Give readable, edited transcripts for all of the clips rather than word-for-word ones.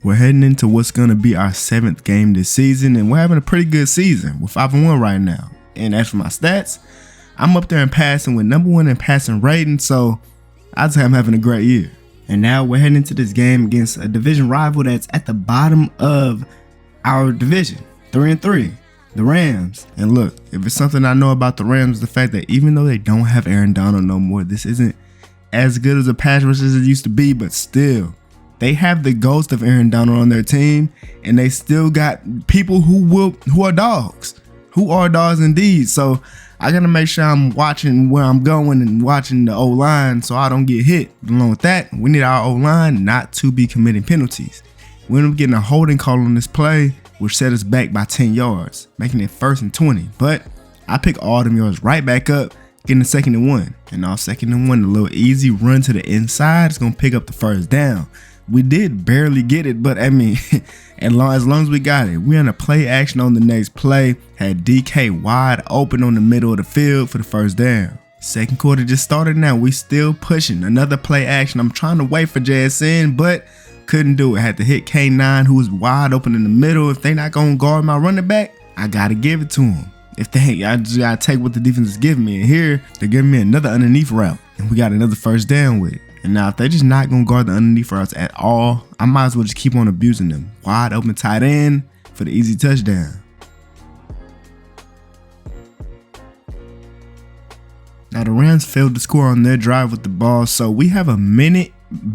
We're heading into what's going to be our 7th game this season, and we're having a pretty good season. We're 5-1 right now. And as for my stats, I'm up there in passing with #1 in passing rating, so I'd say I'm having a great year. And now we're heading into this game against a division rival that's at the bottom of our division, 3-3, the Rams. And look, if it's something I know about the Rams, the fact that even though they don't have Aaron Donald no more, this isn't as good as a pass rush as it used to be, but still, they have the ghost of Aaron Donald on their team, and they still got people who are dogs, who are dogs indeed. So I gotta make sure I'm watching where I'm going and watching the O-line so I don't get hit. Along with that, we need our O-line not to be committing penalties. We ended up getting a holding call on this play, which set us back by 10 yards, making it 1st and 20. But I pick all them yards right back up, getting a 2nd and 1. And off 2nd and 1, a little easy run to the inside is gonna pick up the 1st down. We did barely get it, but I mean, as long as we got it, we on a play action on the next play, had DK wide open on the middle of the field for the 1st down. Second quarter just started now, we still pushing, another play action. I'm trying to wait for JSN, but couldn't do it. Had to hit K9, who was wide open in the middle. If they not gonna guard my running back, I gotta give it to him. If they ain't, I just gotta take what the defense is giving me. And here, they're giving me another underneath route, and we got another 1st down with it. And now if they're just not going to guard the underneath routes at all, I might as well just keep on abusing them. Wide open tight end for the easy touchdown. Now the Rams failed to score on their drive with the ball, so we have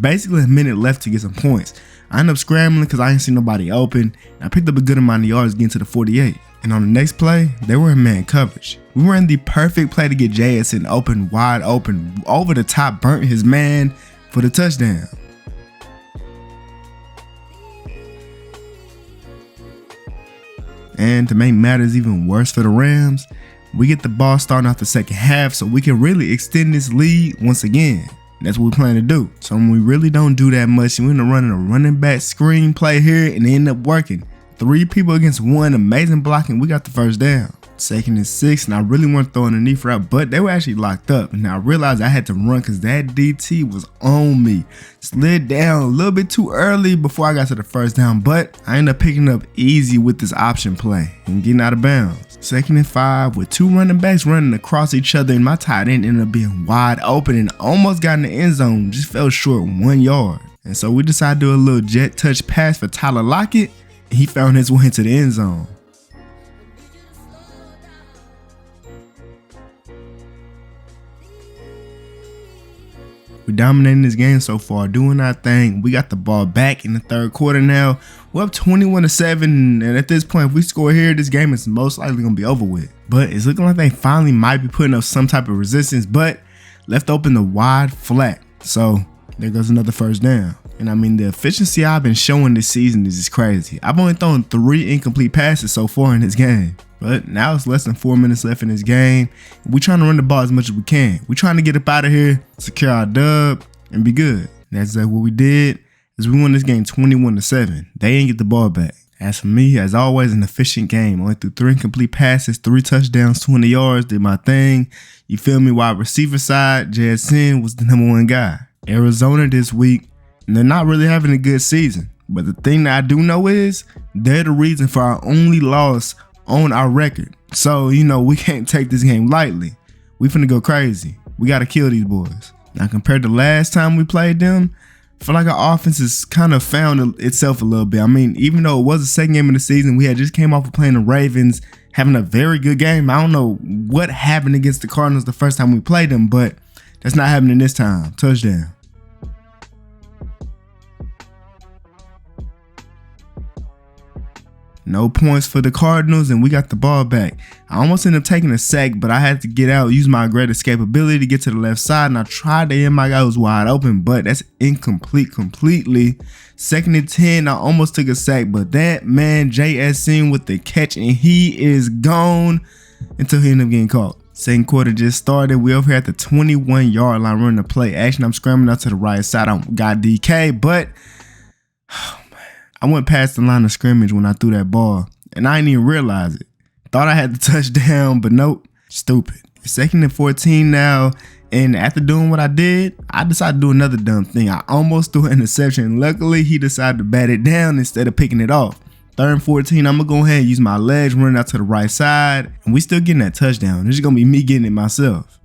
basically a minute left to get some points. I ended up scrambling because I didn't see nobody open. I picked up a good amount of yards getting to the 48. And on the next play, they were in man coverage. We were in the perfect play to get JSN open, wide open, over the top, burnt his man for the touchdown. And to make matters even worse for the Rams, we get the ball starting off the second half so we can really extend this lead once again. That's what we plan to do. So when we really don't do that much, we end up running a running back screen play here and it ended up working. 3 people against 1, amazing blocking. We got the 1st down. 2nd and 6, and I really want to throw in a knee route, but they were actually locked up. And I realized I had to run because that DT was on me. Slid down a little bit too early before I got to the 1st down, but I ended up picking up easy with this option play and getting out of bounds. 2nd and 5 with 2 running backs running across each other, and my tight end ended up being wide open and almost got in the end zone, just fell short 1 yard. And so we decided to do a little jet touch pass for Tyler Lockett. He found his way into the end zone. We're dominating this game so far, doing our thing. We got the ball back in the 3rd quarter now. We're up 21-7, and at this point, if we score here, this game is most likely going to be over with. But it's looking like they finally might be putting up some type of resistance, but left open the wide flat. So there goes another 1st down. And I mean, the efficiency I've been showing this season is just crazy. I've only thrown 3 incomplete passes so far in this game. But now it's less than 4 minutes left in this game. We're trying to run the ball as much as we can. We're trying to get up out of here, secure our dub, and be good. And that's exactly what we did. Is we won this game 21-7. They ain't get the ball back. As for me, as always, an efficient game. Only threw 3 incomplete passes, 3 touchdowns, 20 yards. Did my thing. You feel me? Wide receiver side, JSN was the #1 guy. Arizona this week, and they're not really having a good season. But the thing that I do know is they're the reason for our only loss on our record. So, you know, we can't take this game lightly. We finna go crazy. We gotta kill these boys. Now, compared to last time we played them, I feel like our offense has kind of found itself a little bit. I mean, even though it was the 2nd game of the season, we had just came off of playing the Ravens, having a very good game. I don't know what happened against the Cardinals the first time we played them, but that's not happening this time. Touchdown. No points for the Cardinals, and we got the ball back. I almost ended up taking a sack, but I had to get out, use my great escapability to get to the left side, and I tried to hit my guy who was wide open, but that's incomplete completely. 2nd and 10, I almost took a sack, but that man JSN with the catch, and he is gone until he ended up getting caught. 2nd quarter just started. We over here at the 21-yard line running the play action. I'm scrambling out to the right side. I got DK, but I went past the line of scrimmage when I threw that ball, and I didn't even realize it. Thought I had the touchdown, but nope. Stupid. It's 2nd and 14 now. And after doing what I did, I decided to do another dumb thing. I almost threw an interception. Luckily, he decided to bat it down instead of picking it off. 3rd and 14, I'm going to go ahead and use my legs, running out to the right side. And we still getting that touchdown. This is going to be me getting it myself.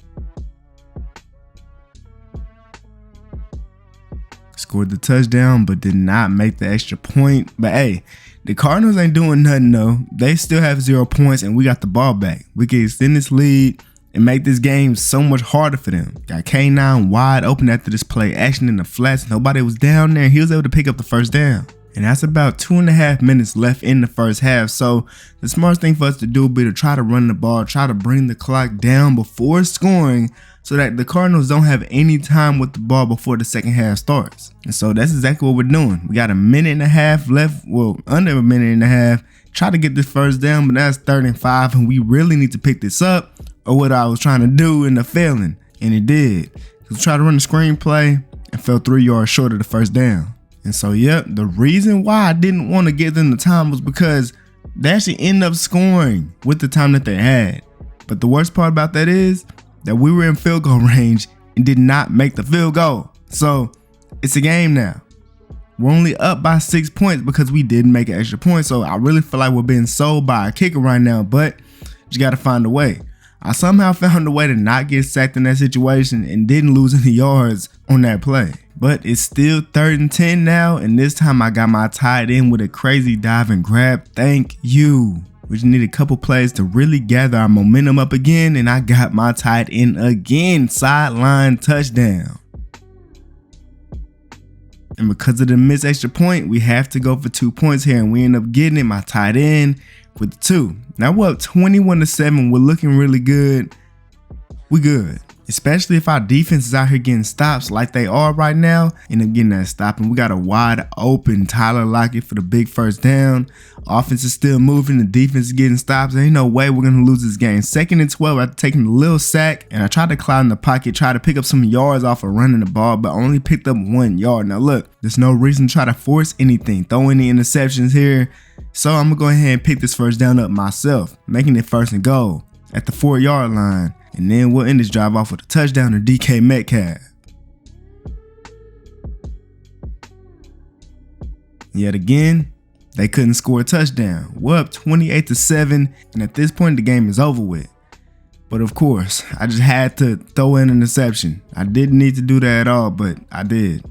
Scored the touchdown, but did not make the extra point. But hey, the Cardinals ain't doing nothing though. They still have 0 points and we got the ball back. We can extend this lead and make this game so much harder for them. Got K9 wide open after this play action in the flats. Nobody was down there. He was able to pick up the first down. And that's about 2.5 minutes left in the first half. So the smartest thing for us to do would be to try to run the ball, try to bring the clock down before scoring so that the Cardinals don't have any time with the ball before the second half starts. And so that's exactly what we're doing. We got 1.5 minutes left, well, under 1.5 minutes. Try to get this first down, but that's 3rd and 5, and we really need to pick this up, or what I was trying to do ended up failing, and it did. We tried to run the screenplay and fell 3 yards short of the first down. And so, yep, the reason why I didn't want to give them the time was because they actually ended up scoring with the time that they had. But the worst part about that is that we were in field goal range and did not make the field goal. So it's a game now. We're only up by 6 points because we didn't make an extra point. So I really feel like we're being sold by a kicker right now, but you got to find a way. I somehow found a way to not get sacked in that situation and didn't lose any yards on that play. But it's still 3rd and 10 now, and this time I got my tight end with a crazy dive and grab. Thank you. We just need a couple plays to really gather our momentum up again, and I got my tight end again. Sideline touchdown. And because of the missed extra point, we have to go for 2 points here, and we end up getting it. My tight end with the 2. Now we're up 21-7. We're looking really good. We good. Especially if our defense is out here getting stops like they are right now. End up getting that stop, and we got a wide open Tyler Lockett for the big first down. Offense is still moving. The defense is getting stops. There ain't no way we're going to lose this game. 2nd and 12 after taking a little sack. And I tried to climb in the pocket, try to pick up some yards off of running the ball, but only picked up 1 yard. Now look, there's no reason to try to force anything, throw any interceptions here. So I'm going to go ahead and pick this first down up myself, making it 1st and goal at the 4-yard line. And then we'll end this drive off with a touchdown to DK Metcalf. Yet again, they couldn't score a touchdown. We're up 28-7, and at this point the game is over with. But of course, I just had to throw in an interception. I didn't need to do that at all, but I did.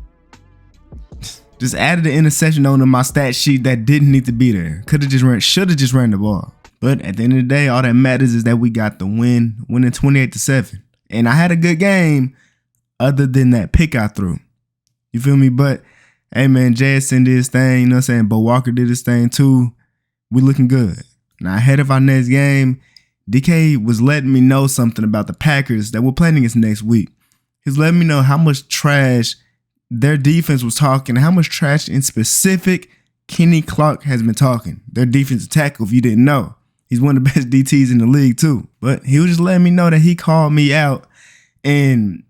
Just added an interception onto my stat sheet that didn't need to be there. Should have just ran the ball. But at the end of the day, all that matters is that we got the win, winning 28-7. And I had a good game other than that pick I threw. You feel me? But, hey, man, Jason did his thing. You know what I'm saying? Bo Walker did his thing, too. We looking good. Now, ahead of our next game, DK was letting me know something about the Packers that we're playing against next week. He's letting me know how much trash their defense was talking, how much trash in specific Kenny Clark has been talking. Their defensive tackle, if you didn't know. He's one of the best DTs in the league, too. But he was just letting me know that he called me out. And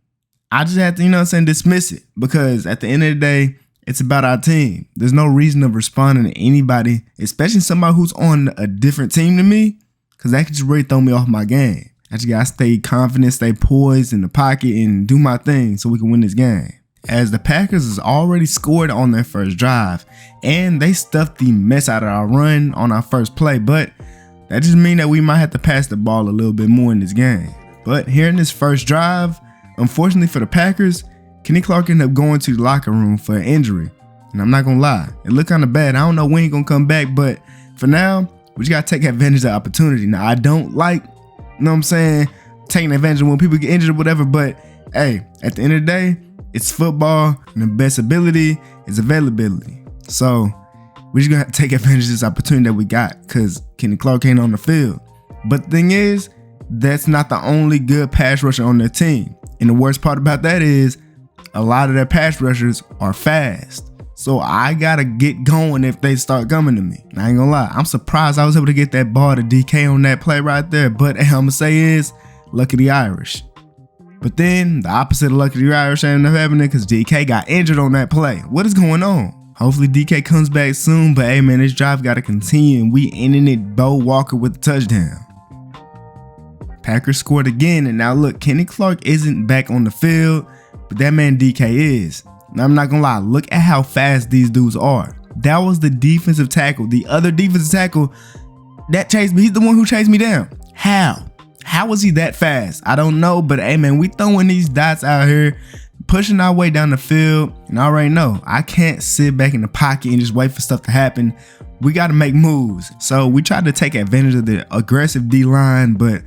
I just had to, you know what I'm saying, dismiss it. Because at the end of the day, it's about our team. There's no reason of responding to anybody, especially somebody who's on a different team than me. Because that could just really throw me off my game. I just got to stay confident, stay poised in the pocket, and do my thing so we can win this game. As the Packers has already scored on their first drive. And they stuffed the mess out of our run on our first play. But that just means that we might have to pass the ball a little bit more in this game. But here in this first drive, unfortunately for the Packers, Kenny Clark ended up going to the locker room for an injury. And I'm not going to lie, it looked kind of bad. I don't know when he's going to come back, but for now, we just got to take advantage of the opportunity. Now, I don't like, you know what I'm saying, taking advantage of when people get injured or whatever, but hey, at the end of the day, it's football, and the best ability is availability. So we just gonna have to take advantage of this opportunity that we got because Kenny Clark ain't on the field. But the thing is, that's not the only good pass rusher on their team. And the worst part about that is a lot of their pass rushers are fast. So I gotta get going if they start coming to me. I ain't gonna lie, I'm surprised I was able to get that ball to DK on that play right there. But hey, I'm gonna say is, luck of the Irish. But then the opposite of luck of the Irish ended up happening because DK got injured on that play. What is going on? Hopefully DK comes back soon, but hey man, this drive gotta continue and we ending it Bo Walker with the touchdown. Packers scored again, and now look, Kenny Clark isn't back on the field, but that man DK is. Now, I'm not gonna lie, look at how fast these dudes are. That was the defensive tackle. The other defensive tackle that chased me, he's the one who chased me down. How was he that fast? I don't know, but hey man, we throwing these dots out here, pushing our way down the field, and I already know I can't sit back in the pocket and just wait for stuff to happen. We got to make moves. So we tried to take advantage of the aggressive D-line, but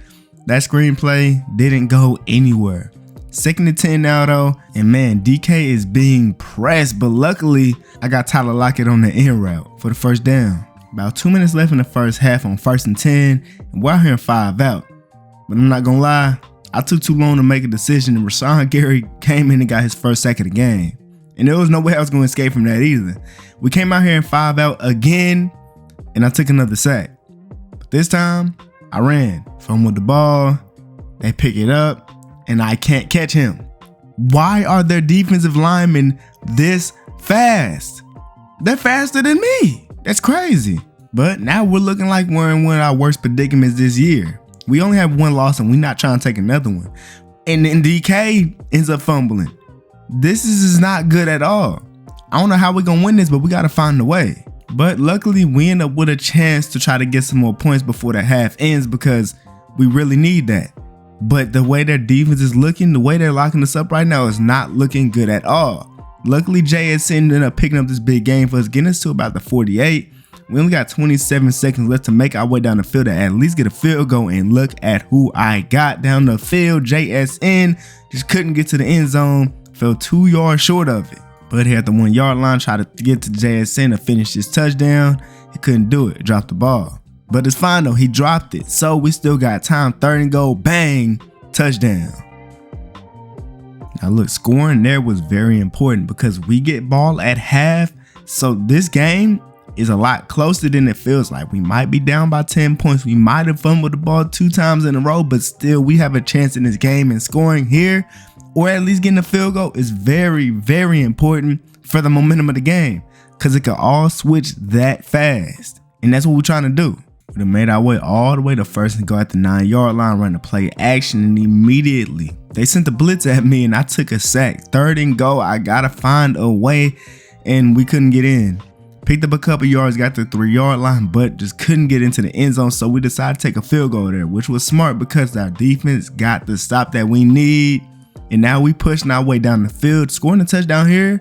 that screenplay didn't go anywhere. 2nd and 10 now though, and man, DK is being pressed, but luckily I got Tyler Lockett on the end route for the first down. About 2 minutes left in the first half on 1st and 10, and we're out here in 5 out. But I'm not gonna lie, I took too long to make a decision, and Rashawn Gary came in and got his first sack of the game. And there was no way I was gonna escape from that either. We came out here in 5 out again, and I took another sack. But this time, I ran. From with the ball, they pick it up, and I can't catch him. Why are their defensive linemen this fast? They're faster than me. That's crazy. But now we're looking like we're in one of our worst predicaments this year. We only have one loss, and we're not trying to take another one. And then DK ends up fumbling. This is not good at all. I don't know how we're gonna win this, but we gotta find a way. But luckily, we end up with a chance to try to get some more points before the half ends, because we really need that. But the way their defense is looking, the way they're locking us up right now is not looking good at all. Luckily, JSN ended up picking up this big game for us, getting us to about the 48. We only got 27 seconds left to make our way down the field to at least get a field goal, and look at who I got down the field. JSN just couldn't get to the end zone, fell 2 yards short of it. But he had the 1 yard line, tried to get to JSN to finish his touchdown. He couldn't do it, dropped the ball. But it's fine though, he dropped it. So we still got time, 3rd and goal, bang, touchdown. Now look, scoring there was very important because we get ball at half. So this game is a lot closer than it feels like. We might be down by 10 points. We might have fumbled the ball 2 times in a row, but still we have a chance in this game, and scoring here or at least getting a field goal is very, very important for the momentum of the game, because it could all switch that fast. And that's what we're trying to do. We made our way all the way to 1st and goal at the 9 yard line, run the play action, and immediately they sent the blitz at me and I took a sack. 3rd and goal, I gotta find a way, and we couldn't get in. Picked up a couple yards, got to the 3 yard line, but just couldn't get into the end zone. So we decided to take a field goal there, which was smart because our defense got the stop that we need. And now we pushing our way down the field. Scoring a touchdown here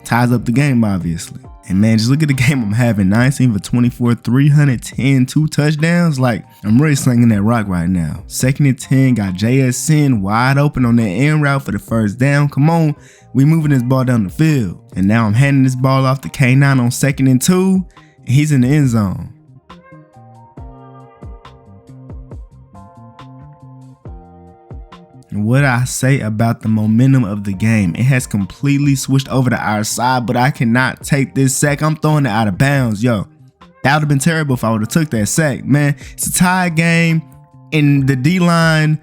ties up the game, obviously. And man, just look at the game I'm having. 19 for 24, 310, 2 touchdowns. Like, I'm really slinging that rock right now. 2nd and 10, got JSN wide open on that end route for the first down. Come on, we moving this ball down the field. And now I'm handing this ball off to K9 on 2nd and 2, and he's in the end zone. What I say about the momentum of the game, it has completely switched over to our side, but I cannot take this sack. I'm throwing it out of bounds. Yo, that would have been terrible if I would have took that sack, man. It's a tie game, and the D-line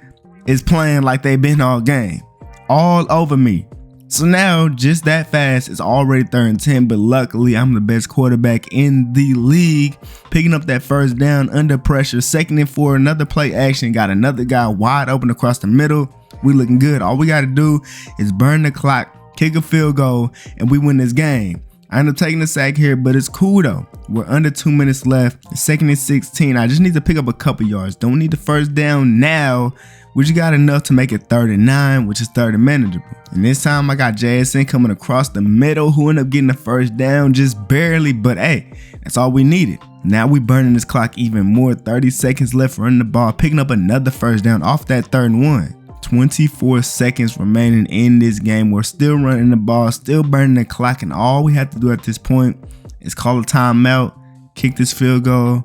is playing like they've been all game, all over me. So now, just that fast, it's already 3rd and 10, but luckily I'm the best quarterback in the league, picking up that first down under pressure. 2nd and 4, another play action, got another guy wide open across the middle. We looking good. All we got to do is burn the clock, kick a field goal, and we win this game. I end up taking the sack here, but it's cool though. We're under 2 minutes left. 2nd and 16. I just need to pick up a couple yards. Don't need the first down now. We just got enough to make it 3rd and 9, which is 3rd and manageable. And this time I got JSN coming across the middle, who ended up getting the first down just barely, but hey, that's all we needed. Now we burning this clock even more. 30 seconds left running the ball, picking up another first down off that 3rd and 1. 24 seconds remaining in this game. We're still running the ball, still burning the clock, and all we have to do at this point is call a timeout, kick this field goal,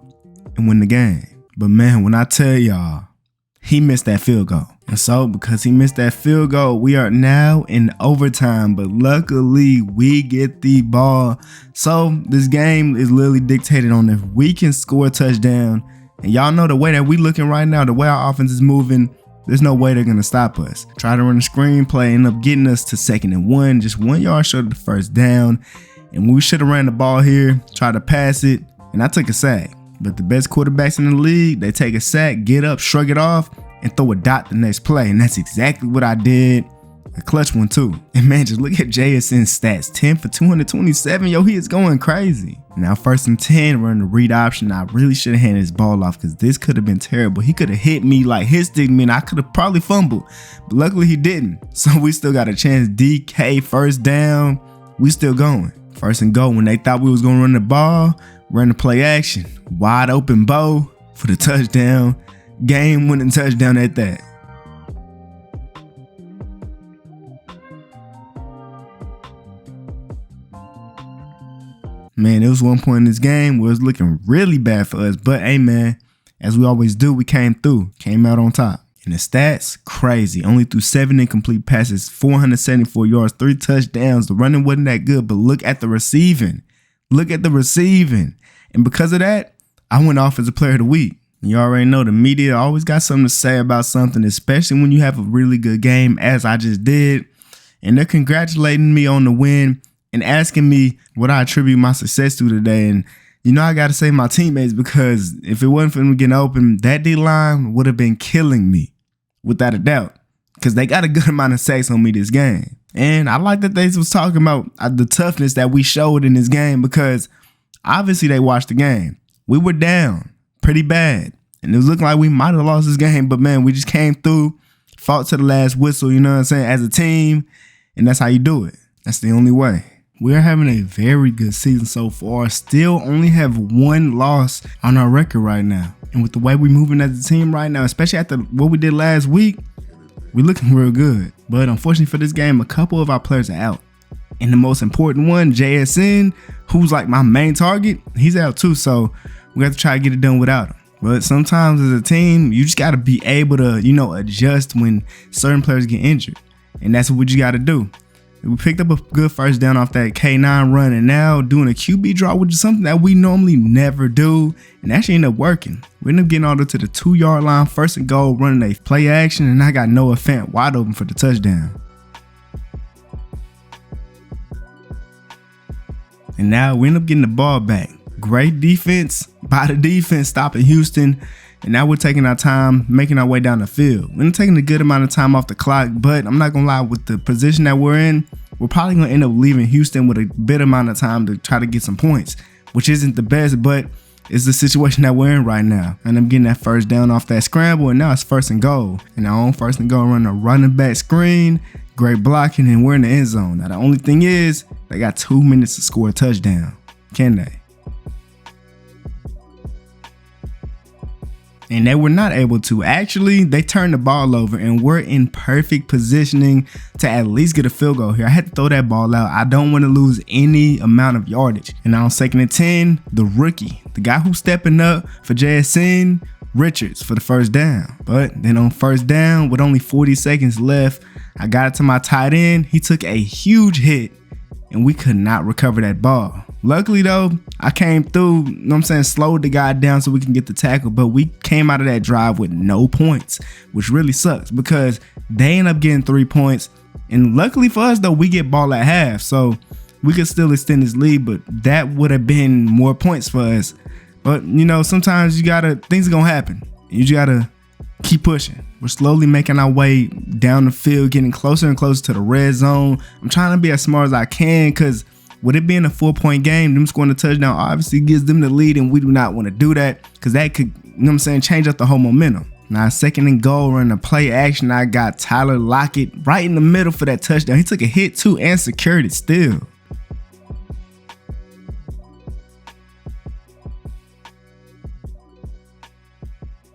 and win the game. But man, when I tell y'all, he missed that field goal. And so because he missed that field goal, we are now in overtime, but luckily we get the ball. So this game is literally dictated on if we can score a touchdown. And y'all know the way that we looking right now, the way our offense is moving, there's no way they're going to stop us. Try to run a screen play, end up getting us to 2nd and 1, just 1 yard short of the first down. And we should have ran the ball here, try to pass it, and I took a sack. But the best quarterbacks in the league, they take a sack, get up, shrug it off, and throw a dot the next play. And that's exactly what I did. A clutch one too. And man, just look at JSN's stats. 10 for 227. Yo, he is going crazy. Now 1st and 10, running the read option. I really should have handed his ball off because this could have been terrible. He could have hit me, like hit stick me, and I could have probably fumbled. But luckily he didn't. So we still got a chance. DK 1st down. We still going. 1st and goal. When they thought we was going to run the ball, run the play action. Wide open Bo for the touchdown. Game winning touchdown at that. Man, it was one point in this game where it was looking really bad for us. But hey, man, as we always do, we came through, came out on top. And the stats, crazy. Only threw 7 incomplete passes, 474 yards, 3 touchdowns. The running wasn't that good, but look at the receiving. Look at the receiving. And because of that, I went off as a player of the week. You already know the media always got something to say about something, especially when you have a really good game, as I just did. And they're congratulating me on the win and asking me what I attribute my success to today. And, you know, I got to say my teammates, because if it wasn't for them getting open, that D-line would have been killing me, without a doubt, because they got a good amount of sacks on me this game. And I like that they was talking about the toughness that we showed in this game, because obviously they watched the game. We were down pretty bad, and it was looking like we might have lost this game, but man, we just came through, fought to the last whistle, you know what I'm saying, as a team, and that's how you do it. That's the only way. We're having a very good season so far. Still only have 1 loss on our record right now. And with the way we're moving as a team right now, especially after what we did last week, we're looking real good. But unfortunately for this game, a couple of our players are out. And the most important one, JSN, who's like my main target, he's out too. So we have to try to get it done without him. But sometimes as a team, you just got to be able to, you know, adjust when certain players get injured. And that's what we just got to do. We picked up a good 1st down off that K9 run, and now doing a QB draw, which is something that we normally never do, and actually ended up working. We ended up getting all the way to the 2-yard line, 1st and goal, running a play action, and I got Noah Fant wide open for the touchdown. And now we end up getting the ball back. Great defense by the defense, stopping Houston. And now we're taking our time, making our way down the field. We're taking a good amount of time off the clock, but I'm not going to lie, with the position that we're in, we're probably going to end up leaving Houston with a bit amount of time to try to get some points, which isn't the best, but it's the situation that we're in right now. And I'm getting that 1st down off that scramble, and now it's 1st and goal. And now on 1st and goal, running a running back screen, great blocking, and we're in the end zone. Now the only thing is, they got 2 minutes to score a touchdown. Can they? And they were not able to. Actually, they turned the ball over, and we're in perfect positioning to at least get a field goal here. I had to throw that ball out. I don't want to lose any amount of yardage. And now on 2nd and 10, the rookie, the guy who's stepping up for JSN, Richards, for the 1st down. But then on 1st down, with only 40 seconds left, I got it to my tight end. He took a huge hit, and we could not recover that ball. Luckily though, I came through, you know what I'm saying, slowed the guy down so we can get the tackle, but we came out of that drive with no points, which really sucks because they end up getting 3 points. And luckily for us though, we get ball at half, so we could still extend this lead, but that would have been more points for us. But you know, sometimes things are gonna happen. You just gotta keep pushing. We're slowly making our way down the field, getting closer and closer to the red zone. I'm trying to be as smart as I can, because with it being a 4-point game, them scoring a touchdown obviously gives them the lead, and we do not want to do that, because that could, you know what I'm saying, change up the whole momentum. Now 2nd and goal, running a play action, I got Tyler Lockett right in the middle for that touchdown. He took a hit too and secured it still.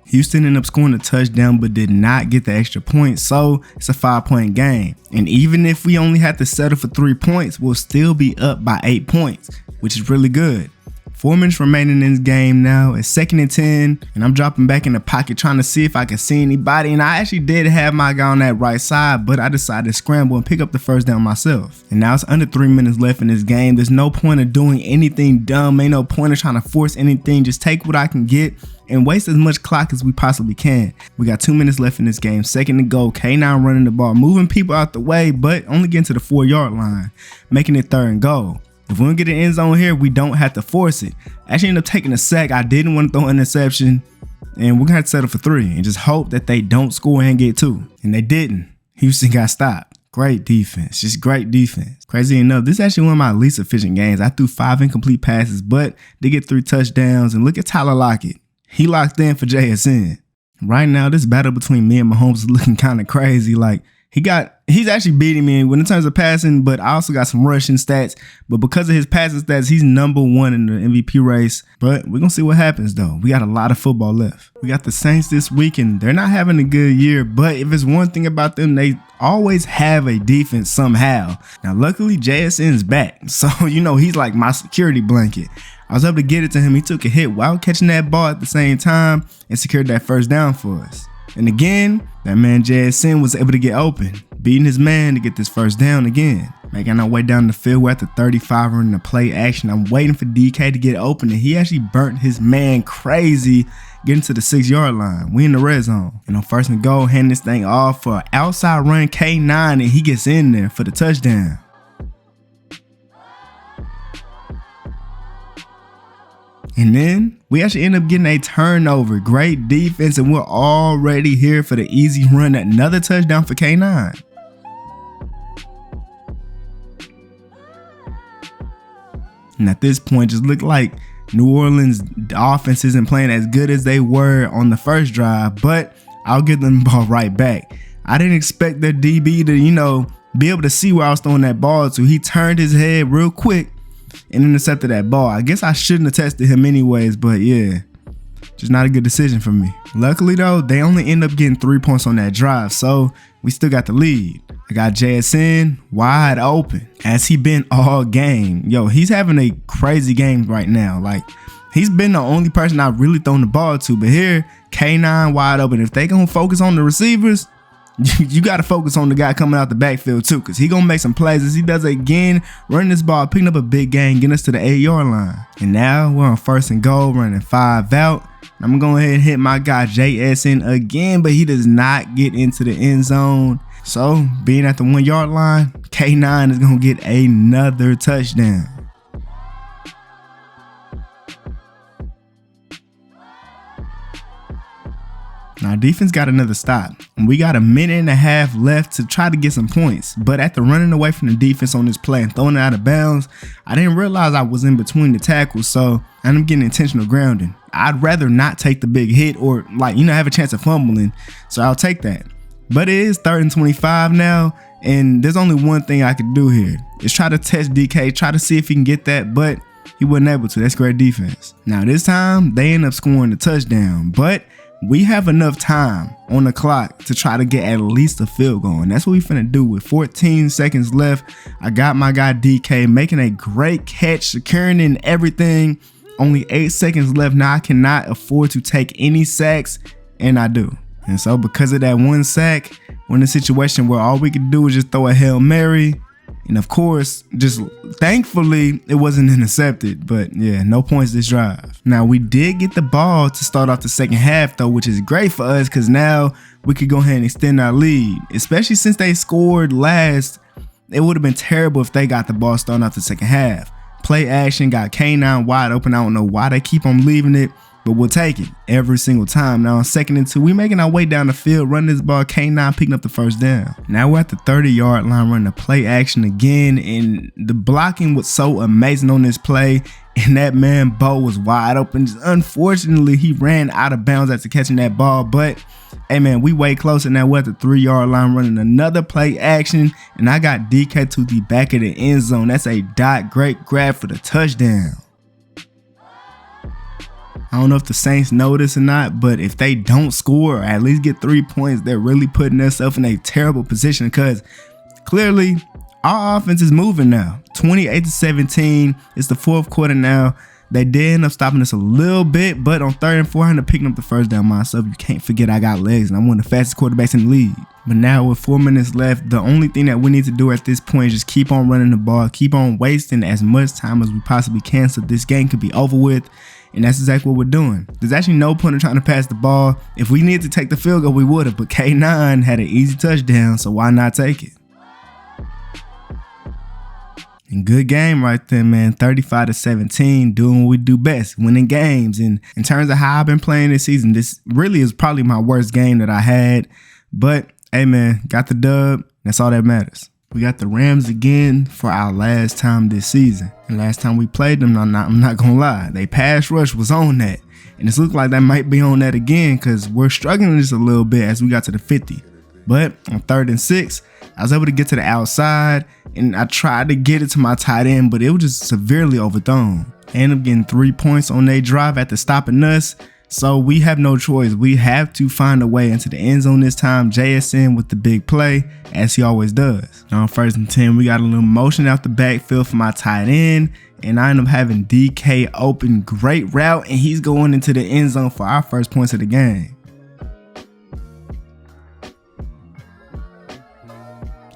Houston ended up scoring a touchdown but did not get the extra point, so it's a 5-point game. And even if we only had to settle for 3 points, we'll still be up by 8 points, which is really good. 4 minutes remaining in this game now. It's 2nd and 10, and I'm dropping back in the pocket trying to see if I can see anybody. And I actually did have my guy on that right side, but I decided to scramble and pick up the 1st down myself. And now it's under 3 minutes left in this game. There's no point of doing anything dumb. Ain't no point of trying to force anything. Just take what I can get and waste as much clock as we possibly can. We got 2 minutes left in this game. 2nd and goal. K9 running the ball, moving people out the way, but only getting to the 4-yard line, making it 3rd and goal. If we don't get an end zone here, we don't have to force it. I actually ended up taking a sack. I didn't want to throw an interception, and we're gonna have to settle for 3 and just hope that they don't score and get 2. And they didn't. Houston got stopped. Great defense, just great defense. Crazy enough, this is actually one of my least efficient games. I threw 5 incomplete passes, but they get 3 touchdowns. And look at Tyler Lockett. He locked in for JSN. Right now, this battle between me and Mahomes is looking kind of crazy. Like, he's actually beating me in terms of passing, but I also got some rushing stats. But because of his passing stats, he's number 1 in the MVP race. But we're going to see what happens, though. We got a lot of football left. We got the Saints this week, and they're not having a good year. But if it's one thing about them, they always have a defense somehow. Now, luckily, JSN's back. So, he's like my security blanket. I was able to get it to him. He took a hit while catching that ball at the same time and secured that first down for us. And again, that man JSN was able to get open, beating his man to get this first down again. Making our way down the field, we're at the 35 running the play action. I'm waiting for DK to get open, and he actually burnt his man crazy getting to the 6-yard line. We in the red zone. And on 1st and goal, hand this thing off for an outside run K9, and he gets in there for the touchdown. And then we actually end up getting a turnover. Great defense, and we're already here for the easy run. Another touchdown for K9. And at this point, just looked like New Orleans offense isn't playing as good as they were on the first drive, but I'll give them the ball right back. I didn't expect their DB to, be able to see where I was throwing that ball to. He turned his head real quick and intercepted that ball. I guess I shouldn't have tested him anyways, but yeah, just not a good decision for me. Luckily though, they only end up getting 3 points on that drive, so we still got the lead. I got JSN wide open, as he been all game. Yo, he's having a crazy game right now. Like, he's been the only person I've really thrown the ball to, but here, K9 wide open. If they gonna focus on the receivers, you got to focus on the guy coming out the backfield too, because he going to make some plays as he does again, running this ball, picking up a big gain, getting us to the 8-yard line. And now we're on 1st and goal, running 5 out. I'm going to go ahead and hit my guy JSN again, but he does not get into the end zone. So being at the 1-yard line, K9 is going to get another touchdown. Our defense got another stop, and we got a minute and a half left to try to get some points. But after running away from the defense on this play and throwing it out of bounds, I didn't realize I was in between the tackles, so I ended up getting intentional grounding. I'd rather not take the big hit or have a chance of fumbling, so I'll take that. But it is 3rd and 25 now, and there's only one thing I could do here. Is try to test DK, try to see if he can get that, but he wasn't able to. That's great defense. Now this time, they end up scoring the touchdown, but we have enough time on the clock to try to get at least a field goal, and that's what we finna do. With 14 seconds left, I got my guy DK making a great catch, securing in everything. Only 8 seconds left. Now I cannot afford to take any sacks, and I do. And so because of that 1 sack, we're in a situation where all we could do is just throw a Hail Mary. And of course, just thankfully, it wasn't intercepted. But yeah, no points this drive. Now, we did get the ball to start off the second half, though, which is great for us because now we could go ahead and extend our lead, especially since they scored last. It would have been terrible if they got the ball starting off the second half. Play action got K9 wide open. I don't know why they keep on leaving it, but we'll take it every single time. Now on 2nd and 2, we making our way down the field, running this ball, K9 picking up the first down. Now we're at the 30-yard line, running the play action again, and the blocking was so amazing on this play, and that man Bo was wide open. Just unfortunately, he ran out of bounds after catching that ball, but hey man, we way closer. Now we're at the 3-yard line, running another play action, and I got DK to the back of the end zone. That's a great grab for the touchdown. I don't know if the Saints know this or not, but if they don't score or at least get 3 points, they're really putting themselves in a terrible position because clearly our offense is moving now. 28-17. It's the 4th quarter now. They did end up stopping us a little bit, but on 3rd and 4, I ended up picking up the first down myself. You can't forget I got legs, and I'm one of the fastest quarterbacks in the league. But now with 4 minutes left, the only thing that we need to do at this point is just keep on running the ball, keep on wasting as much time as we possibly can so this game could be over with. And that's exactly what we're doing. There's actually no point in trying to pass the ball. If we needed to take the field goal, we would have. But K9 had an easy touchdown, so why not take it? And good game right there, man. 35-17, doing what we do best, winning games. And in terms of how I've been playing this season, this really is probably my worst game that I had. But, hey, man, got the dub. That's all that matters. We got the Rams again for our last time this season. And last time we played them, I'm not going to lie, they pass rush was on that. And it's looked like that might be on that again because we're struggling just a little bit as we got to the 50. But on 3rd and 6, I was able to get to the outside and I tried to get it to my tight end, but it was just severely overthrown. I ended up getting 3 points on their drive after stopping us. So we have no choice. We have to find a way into the end zone this time. JSN with the big play, as he always does. On 1st and 10, we got a little motion out the backfield for my tight end. And I end up having DK open, great route, and he's going into the end zone for our first points of the game.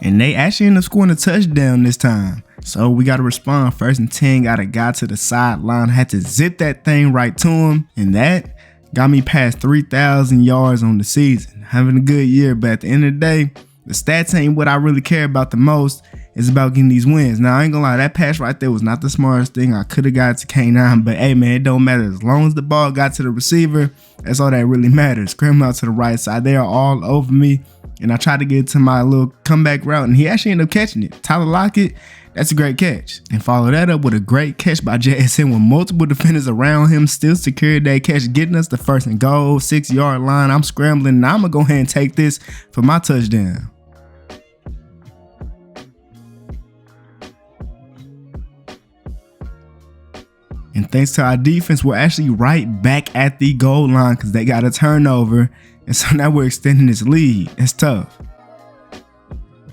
And they actually end up scoring a touchdown this time. So we got to respond. 1st and 10, got a guy to the sideline, had to zip that thing right to him. And that got me past 3,000 yards on the season. Having a good year, but at the end of the day, the stats ain't what I really care about the most. It's about getting these wins. Now, I ain't gonna lie, that pass right there was not the smartest thing. I could have got it to K9, but hey, man, it don't matter. As long as the ball got to the receiver, that's all that really matters. Scramble out to the right side. They are all over me. And I tried to get to my little comeback route, and he actually ended up catching it. Tyler Lockett, that's a great catch. And follow that up with a great catch by JSN with multiple defenders around him, still secured that catch, getting us the 1st and goal, 6-yard line. I'm scrambling, and I'm going to go ahead and take this for my touchdown. And thanks to our defense, we're actually right back at the goal line because they got a turnover. And so now we're extending this lead. It's tough.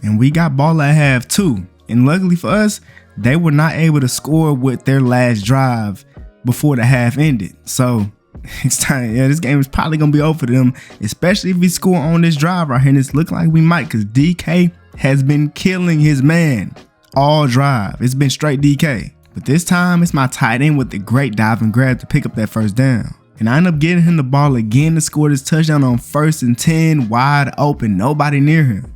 And we got ball at half too. And luckily for us, they were not able to score with their last drive before the half ended. So it's time. Yeah, this game is probably going to be over for them, especially if we score on this drive right here. And it's looking like we might because DK has been killing his man all drive. It's been straight DK. But this time, it's my tight end with the great dive and grab to pick up that 1st down. And I end up getting him the ball again to score this touchdown on 1st and 10, wide open, nobody near him.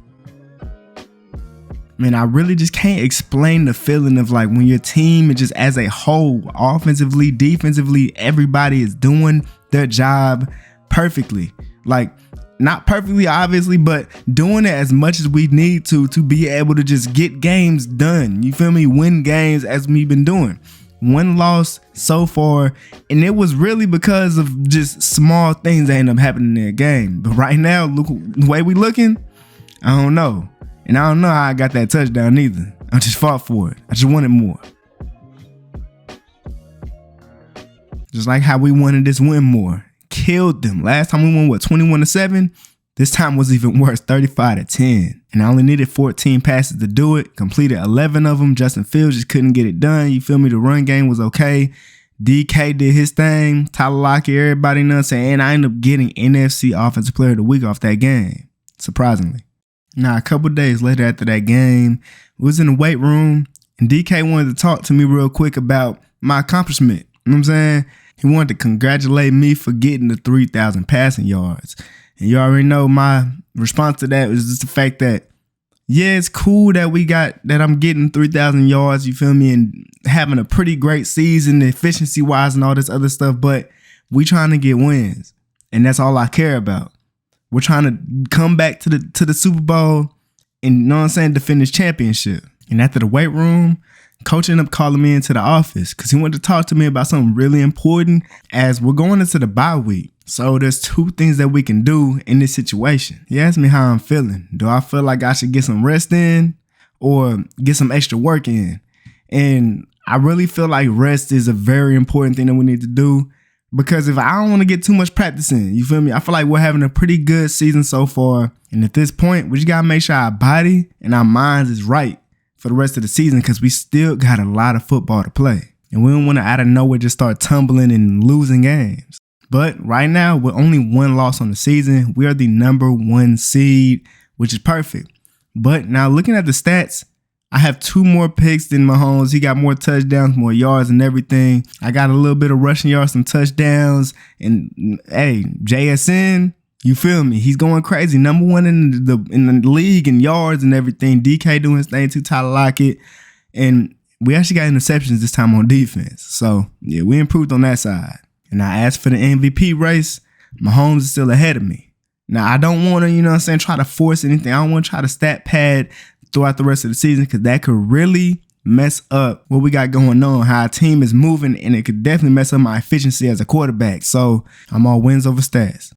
Man, I really just can't explain the feeling of like when your team is just as a whole, offensively, defensively, everybody is doing their job perfectly. Like, not perfectly, obviously, but doing it as much as we need to be able to just get games done. You feel me? Win games as we've been doing. 1 loss so far, and it was really because of just small things that end up happening in the game. But right now, look the way we looking, I don't know. And I don't know how I got that touchdown either. I just fought for it. I just wanted more. Just like how we wanted this win more. Killed them. Last time we won, 21-7? This time was even worse, 35-10. And I only needed 14 passes to do it. Completed 11 of them. Justin Fields just couldn't get it done. You feel me? The run game was okay. DK did his thing. Tyler Lockett, everybody knows. And I ended up getting NFC Offensive Player of the Week off that game. Surprisingly. Now, a couple days later after that game, we was in the weight room. And DK wanted to talk to me real quick about my accomplishment. You know what I'm saying? He wanted to congratulate me for getting the 3,000 passing yards. And you already know my response to that was just the fact that, yeah, it's cool that I'm getting 3,000 yards, you feel me, and having a pretty great season efficiency-wise and all this other stuff, but we trying to get wins. And that's all I care about. We're trying to come back to the Super Bowl and, you know what I'm saying, defend this championship. And after the weight room, Coach ended up calling me into the office because he wanted to talk to me about something really important as we're going into the bye week. So there's 2 things that we can do in this situation. He asked me how I'm feeling. Do I feel like I should get some rest in or get some extra work in? And I really feel like rest is a very important thing that we need to do because if I don't want to get too much practice in, you feel me? I feel like we're having a pretty good season so far. And at this point, we just got to make sure our body and our minds is right for the rest of the season because we still got a lot of football to play. And we don't want to out of nowhere just start tumbling and losing games. But right now, with only 1 loss on the season, we are the number 1 seed, which is perfect. But now looking at the stats, I have 2 more picks than Mahomes. He got more touchdowns, more yards and everything. I got a little bit of rushing yards, some touchdowns. And hey, JSN, you feel me? He's going crazy. Number 1 in the league in yards and everything. DK doing his thing too, Tyler Lockett. And we actually got interceptions this time on defense. So, yeah, we improved on that side. And now, as for the MVP race, Mahomes is still ahead of me. Now, I don't want to, try to force anything. I don't want to try to stat pad throughout the rest of the season because that could really mess up what we got going on, how our team is moving, and it could definitely mess up my efficiency as a quarterback. So I'm all wins over stats.